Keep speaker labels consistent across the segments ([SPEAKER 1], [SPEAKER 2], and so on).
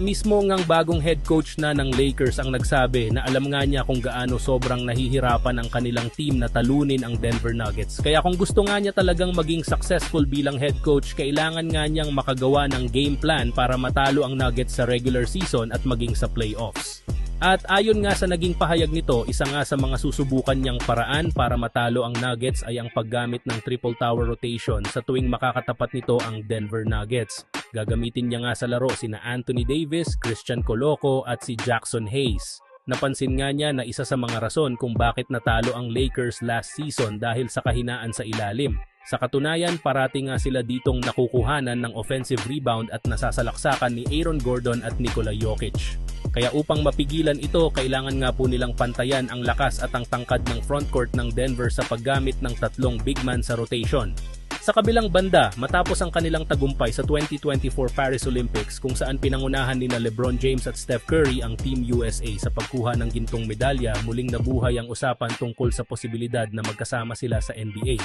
[SPEAKER 1] Mismo ngang bagong head coach na ng Lakers ang nagsabi na alam nga niya kung gaano sobrang nahihirapan ang kanilang team na talunin ang Denver Nuggets. Kaya kung gusto nga niya talagang maging successful bilang head coach, kailangan nga niyang makagawa ng game plan para matalo ang Nuggets sa regular season at maging sa playoffs. At ayon nga sa naging pahayag nito, isa nga sa mga susubukan niyang paraan para matalo ang Nuggets ay ang paggamit ng triple tower rotation sa tuwing makakatapat nito ang Denver Nuggets. Gagamitin niya nga sa laro sina Anthony Davis, Christian Coloco at si Jackson Hayes. Napansin nga niya na isa sa mga rason kung bakit natalo ang Lakers last season dahil sa kahinaan sa ilalim. Sa katunayan, parati nga sila ditong nakukuhanan ng offensive rebound at nasasalaksakan ni Aaron Gordon at Nikola Jokic. Kaya upang mapigilan ito, kailangan nga po nilang pantayan ang lakas at ang tangkad ng frontcourt ng Denver sa paggamit ng tatlong big man sa rotation. Sa kabilang banda, matapos ang kanilang tagumpay sa 2024 Paris Olympics kung saan pinangunahan nina LeBron James at Steph Curry ang Team USA sa pagkuha ng gintong medalya, muling nabuhay ang usapan tungkol sa posibilidad na magkasama sila sa NBA.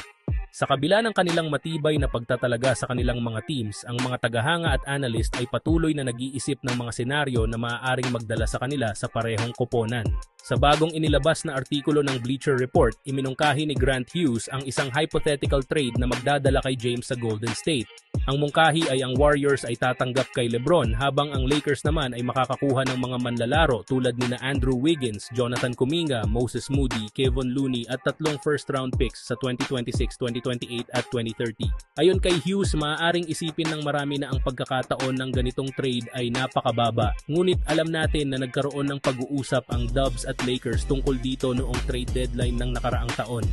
[SPEAKER 1] Sa kabila ng kanilang matibay na pagtatalaga sa kanilang mga teams, ang mga tagahanga at analyst ay patuloy na nag-iisip ng mga senaryo na maaaring magdala sa kanila sa parehong koponan. Sa bagong inilabas na artikulo ng Bleacher Report, iminungkahi ni Grant Hughes ang isang hypothetical trade na magdadala kay James sa Golden State. Ang mungkahi ay ang Warriors ay tatanggap kay LeBron habang ang Lakers naman ay makakakuha ng mga manlalaro tulad nina Andrew Wiggins, Jonathan Kuminga, Moses Moody, Kevon Looney at tatlong first-round picks sa 2026, 2028 at 2030. Ayon kay Hughes, maaaring isipin ng marami na ang pagkakataon ng ganitong trade ay napakababa. Ngunit alam natin na nagkaroon ng pag-uusap ang Dubs at Lakers tungkol dito noong trade deadline ng nakaraang taon.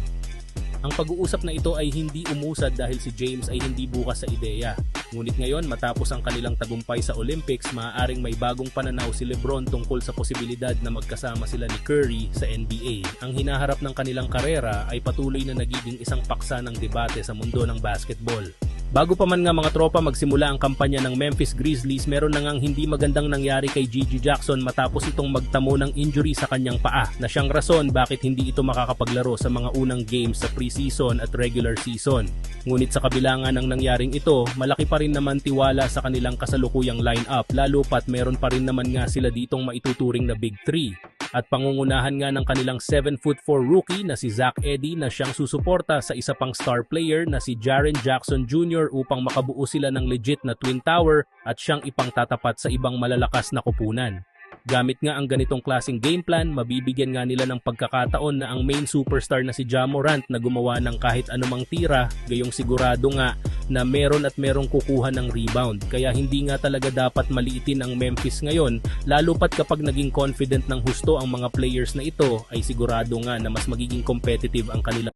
[SPEAKER 1] Ang pag-uusap na ito ay hindi umusad dahil si James ay hindi bukas sa ideya. Ngunit ngayon, matapos ang kanilang tagumpay sa Olympics, maaaring may bagong pananaw si LeBron tungkol sa posibilidad na magkasama sila ni Curry sa NBA. Ang hinaharap ng kanilang karera ay patuloy na nagiging isang paksa ng debate sa mundo ng basketball. Bago pa man nga mga tropa magsimula ang kampanya ng Memphis Grizzlies, meron na ngang hindi magandang nangyari kay Gigi Jackson matapos itong magtamo ng injury sa kanyang paa na siyang rason bakit hindi ito makakapaglaro sa mga unang games sa preseason at regular season. Ngunit sa kabila nga ng nangyaring ito, malaki pa rin naman tiwala sa kanilang kasalukuyang lineup lalo pat meron pa rin naman nga sila ditong maituturing na Big 3. At pangungunahan nga ng kanilang 7'4" rookie na si Zach Edey na siyang susuporta sa isa pang star player na si Jaren Jackson Jr. upang makabuo sila ng legit na twin tower at siyang ipangtatapat sa ibang malalakas na koponan. Gamit nga ang ganitong klaseng game plan, mabibigyan nga nila ng pagkakataon na ang main superstar na si Ja Morant na gumawa ng kahit anumang tira, gayong sigurado nga na meron at merong kukuha ng rebound. Kaya hindi nga talaga dapat maliitin ang Memphis ngayon, lalo pat kapag naging confident ng husto ang mga players na ito, ay sigurado nga na mas magiging competitive ang kanilang